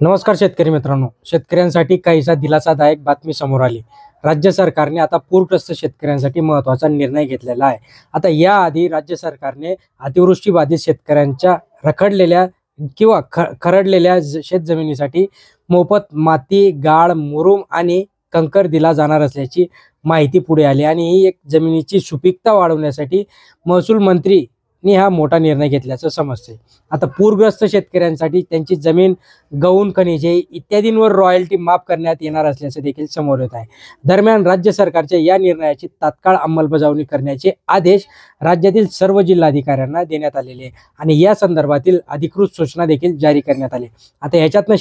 नमस्कार शेतकरी मित्रांनो, शेतकऱ्यांसाठी काहीसा दिलासादायक बातमी समोर आली। राज्य सरकारने आता पूरग्रस्त शेतकऱ्यांसाठी महत्त्वाचा निर्णय घेतलेला आहे। आता याआधी राज्य सरकारने अतिवृष्टी बाधित शेतकऱ्यांच्या रखडलेल्या किंवा खरडलेल्या शेतजमिनीसाठी मोफत माती, गाळ, मुरुम आणि कंकर दिला जाणार असल्याची माहिती पुढे आली आणि ही एक जमिनीची सुपीकता वाढवण्यासाठी महसूल मंत्री हा मोठा निर्णय घेतल्याचं समजते। आता पूरग्रस्त शेतकऱ्यांसाठी त्यांची जमीन, गौण खनिजे इत्यादींवर रॉयल्टी माफ करण्यात येणार असल्याचे देखील समोर येत आहे। दरम्यान राज्य सरकारच्या या निर्णयाची तात्काळ अंमलबजावणी करण्याचे आदेश राज्यातील सर्व जिल्हाधिकाऱ्यांना देण्यात आलेले आणि या संदर्भातील अधिकृत सूचना देखील जारी करण्यात आली। आता याच्यातनं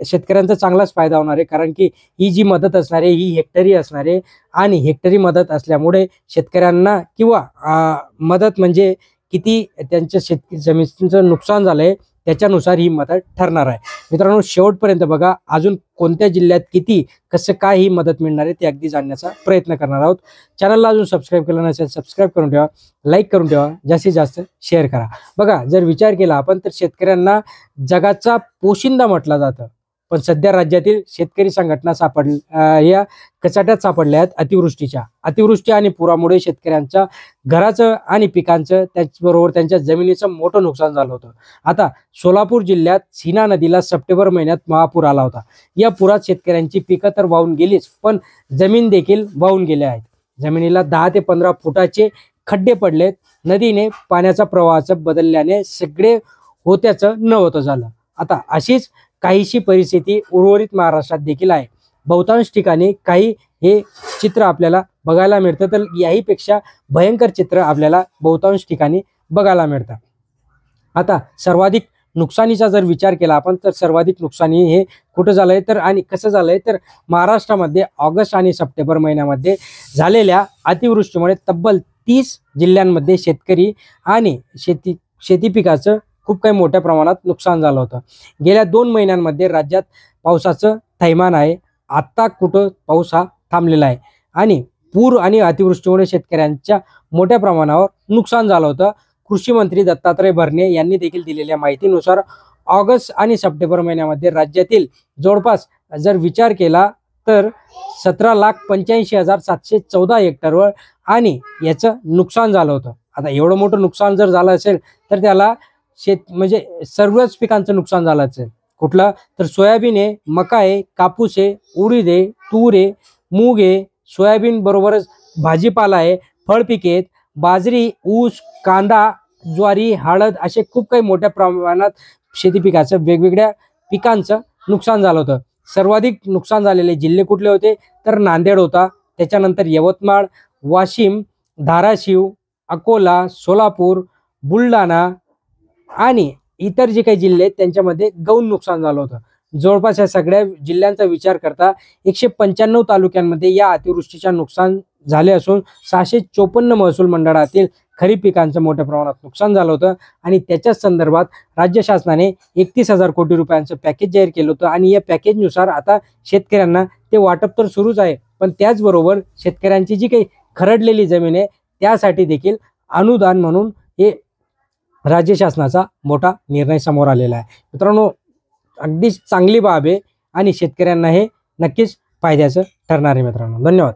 शेतकऱ्यांचा चांगलाच फायदा होणार आहे, कारण की ही जी मदत असणार आहे ही हेक्टरी असणार आहे आणि हेक्टरी मदत असल्यामुळे शेतकऱ्यांना किंवा मदत म्हणजे किती त्यांच्या जमिनीचं नुकसान झालंय त्याच्यानुसार ही मदत ठरणार आहे। मित्रांनो, शेवटपर्यंत बघा, अजून कोणत्या जिल्ह्यात किती कसं काय ही मदत मिळणार आहे ते अगदी जाणण्याचा प्रयत्न करणार आहोत। चॅनलला अजून सबस्क्राईब केलं नसेल सबस्क्राईब करून ठेवा, लाईक करून ठेवा, जास्तीत जास्त शेअर करा। बघा, जर विचार केला आपण तर शेतकऱ्यांना जगाचा पोशिंदा म्हटलं जातं, पण सध्या राज्यातील शेतकरी संघटना या कचाट्यात सापडल्या आहेत अतिवृष्टी आणि पुरामुळे शेतकऱ्यांच्या घराचं आणि पिकांचं त्याचबरोबर त्यांच्या जमिनीचं मोठं नुकसान झालं होतं। आता सोलापूर जिल्ह्यात सीना नदीला सप्टेंबर महिन्यात महापूर आला होता। या पुरात शेतकऱ्यांची पिकं तर वाहून गेलीच, पण जमीन देखील वाहून गेल्या आहेत। जमिनीला 10 ते 15 फुटाचे खड्डे पडलेत। नदीने पाण्याचा प्रवाहाचं बदलल्याने सगळे होत्याचं न होतं झालं। आता अशीच काहीशी परिस्थिती उर्वरित महाराष्ट्रात देखील आहे। बहुतांश ठिकाणी काही हे चित्र आपल्याला बघायला मिळतं, तर याहीपेक्षा भयंकर चित्र आपल्याला बहुतांश ठिकाणी बघायला मिळतं। आता सर्वाधिक नुकसानीचा जर विचार केला आपण तर सर्वाधिक नुकसानी हे कुठं झालंय तर आणि कसं झालंय तर महाराष्ट्रामध्ये ऑगस्ट आणि सप्टेंबर महिन्यामध्ये झालेल्या अतिवृष्टीमुळे तब्बल 30 जिल्ह्यांमध्ये शेतकरी आणि शेती पिकाचं खूप काही मोठ्या प्रमाणात नुकसान झालं होतं। गेल्या 2 महिन्यांमध्ये राज्यात पावसाचं थैमान आहे। आता कुठं पाऊस हा थांबलेला आहे आणि पूर आणि अतिवृष्टीमुळे शेतकऱ्यांच्या मोठ्या प्रमाणावर नुकसान झालं होतं। कृषी मंत्री दत्तात्रय भरणे यांनी देखील दिलेल्या माहितीनुसार ऑगस्ट आणि सप्टेंबर महिन्यामध्ये राज्यातील जवळपास जर विचार केला तर 17,85,714 हेक्टरवर आणि याचं नुकसान झालं होतं। आता एवढं मोठं नुकसान जर झालं असेल तर त्याला म्हणजे सर्वच पिकांचं नुकसान झालं असेल। कुठलं तर सोयाबीन आहे, मका आहे, कापूस आहे, उडीद आहे, तूर आहे, मूग आहे, सोयाबीन बरोबरच भाजीपाला आहे, फळपिके आहेत, बाजरी, ऊस, कांदा, ज्वारी, हळद असे खूप काही मोठ्या प्रमाणात शेती पिकाचं वेगवेगळ्या पिकांचं नुकसान झालं होतं। सर्वाधिक नुकसान झालेले जिल्हे कुठले होते तर नांदेड होता, त्याच्यानंतर यवतमाळ, वाशिम, धाराशिव, अकोला, सोलापूर, बुलढाणा आणि इतर जे काही जिल्हे आहेत त्यांच्यामध्ये गौण नुकसान झालं होतं। जवळपास या सगळ्या जिल्ह्यांचा विचार करता 195 तालुक्यांमध्ये या अतिवृष्टीच्या नुकसान झाले असून 654 महसूल मंडळातील खरीप पिकांचं मोठ्या प्रमाणात नुकसान झालं होतं आणि त्याच्याच संदर्भात राज्य शासनाने 31,000 कोटी रुपयांचं पॅकेज जाहीर केलं होतं आणि या पॅकेजनुसार आता शेतकऱ्यांना ते वाटप तर सुरूच आहे, पण त्याचबरोबर शेतकऱ्यांची जी काही खरडलेली जमीन आहे त्यासाठी देखील अनुदान म्हणून हे राज्य शासनाचा मोठा निर्णय समोर आलेला आहे। मित्रांनो, अगदी चांगली बाब आहे आणि शेतकऱ्यांना हे नक्कीच फायद्याचं ठरणार आहे। मित्रांनो, धन्यवाद।